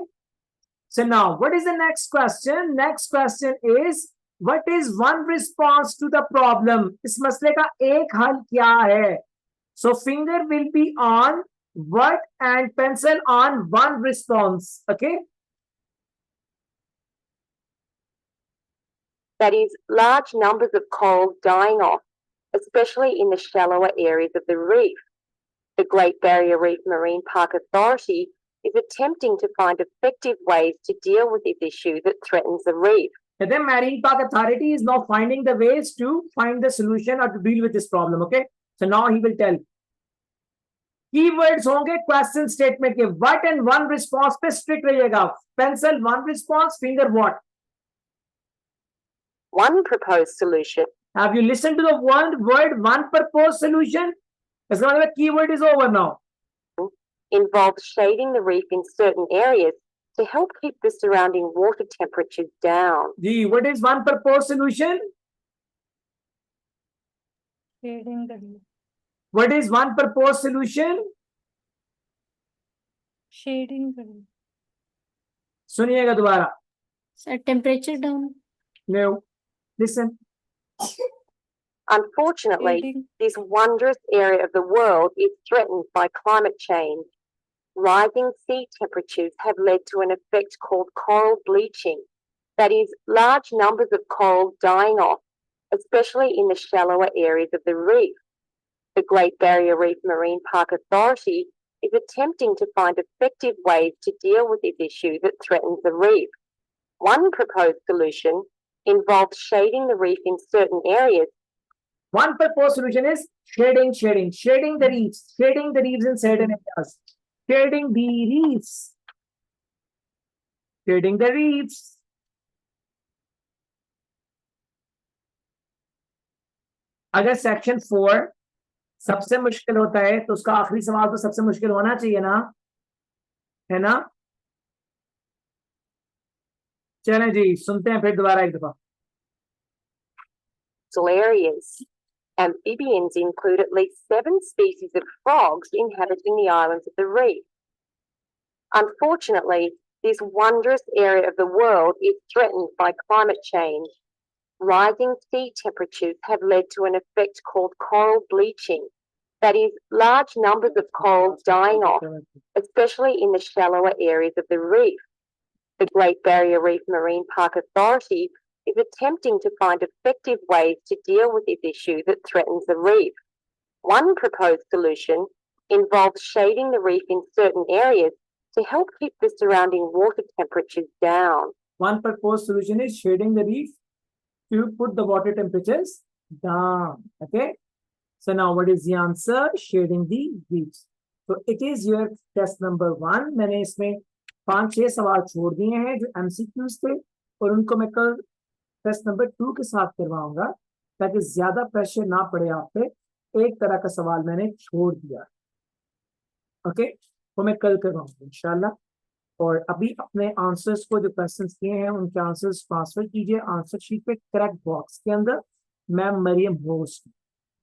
So now what is the next question? Next question is, what is one response to the problem? इस मसले का एक हल क्या है? So finger will be on what and pencil on one response. Okay. That is, large numbers of corals dying off, especially in the shallower areas of the reef. The Great Barrier Reef Marine Park Authority is attempting to find effective ways to deal with this issue that threatens the reef. The Marine Park Authority is now finding the ways to find the solution or to deal with this problem. Okay. So now he will tell. Keywords होंगे question statement के. What and one response पे strict रहिएगा. Pencil one response, finger what? One proposed solution. Have you listened to the word one proposed solution? इसका मतलब keyword is over now. Involves shading the reef in certain areas to help keep the surrounding water temperatures down. Gee, what is one proposed solution? Shading the reef. What is one proposed solution? Shading the reef. सुनिएगा दोबारा. Temperature down. No. Listen. Unfortunately, Shading. this wondrous area of the world is threatened by climate change. Rising sea temperatures have led to an effect called coral bleaching. That is, large numbers of corals dying off, especially in the shallower areas of the reef. The Great Barrier Reef Marine Park Authority is attempting to find effective ways to deal with this issue that threatens the reef. One proposed solution involves shading the reef in certain areas. One proposed solution is shading the reefs in certain areas. Shading the reefs. Shading the reefs. अगर section 4 सबसे मुश्किल होता है तो उसका आखिरी सवाल तो सबसे मुश्किल होना चाहिए ना, है ना? चलें जी, सुनते हैं फिर दोबारा एक दफा। Coastal areas. Amphibians include at least 7 species of frogs inhabiting the islands of the reef. Unfortunately, this wondrous area of the world is threatened by climate change. Rising sea temperatures have led to an effect called coral bleaching. That is, large numbers of corals dying off, especially in the shallower areas of the reef. The Great Barrier Reef Marine Park Authority is attempting to find effective ways to deal with this issue that threatens the reef. One proposed solution involves shading the reef in certain areas to help keep the surrounding water temperatures down. One proposed solution is shading the reef to put the water temperatures down. Okay. So now what is the answer? Shading the reefs. So it is your test number 1. मैंने इसमें 5-6 सवाल छोड़ दिए हैं जो MCQs थे और उनको मैं कल टेस्ट नंबर 2 के साथ करवाऊंगा ताकि ज्यादा प्रेशर ना पड़े आप पे। एक तरह का सवाल मैंने छोड़ दिया। ओके, वो मैं कल करवाऊंगा इंशाल्लाह। और अभी अपने आंसर्स को जो क्वेश्चंस किए हैं उनके आंसर्स ट्रांसफर कीजिए आंसर शीट पे करेक्ट बॉक्स के अंदर। मैम मरियम होस्ट,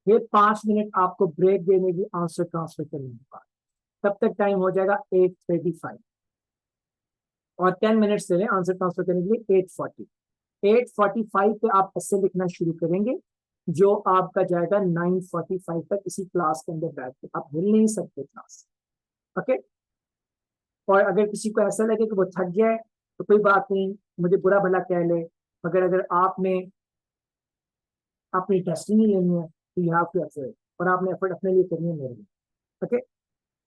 ये 5 मिनट आपको ब्रेक देने की आंसर ट्रांसफर करने के बाद, तब तक टाइम हो जाएगा 8:35 और 10 मिनट्स ले लें आंसर ट्रांसफर करने के लिए 8:40। 8:45 पे आप ऐसे लिखना शुरू करेंगे जो आपका जाएगा 9:45 तक इसी क्लास के अंदर बैठ के। आप भूल नहीं सकते क्लास। ओके, और अगर किसी को ऐसा लगे कि वो थक गया है तो कोई बात नहीं, मुझे बुरा भला कह ले, मगर अगर आपने अपनी टेस्टिंग ही लेनी है तो यू हैव टू एफर्ट, और आपने एफर्ट अपने लिए करनी है मेरे लिए। ओके,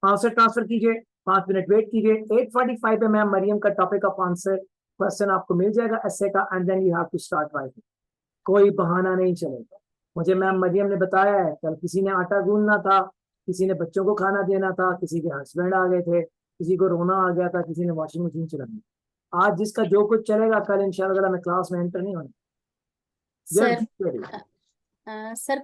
आंसर ट्रांसफर कीजिए, 5 मिनट वेट कीजिए। 8:45 पे मैम मरियम का टॉपिक ऑफ आंसर क्वेश्चन आपको मिल जाएगा ऐसे का, and then you have to start writing. कोई बहाना नहीं चलेगा। मुझे मैम मरियम ने बताया है कल किसी ने आटा गूंदना था, किसी ने बच्चों को खाना देना था, किसी के हस्बैंड आ गए थे, किसी को रोना आ गया था, किसी ने वॉशिंग मशीन चलानी। आज जिसका जो कुछ चलेगा कल इंशाल्लाह मैं क्लास में एंटर नहीं होना। Sir, sir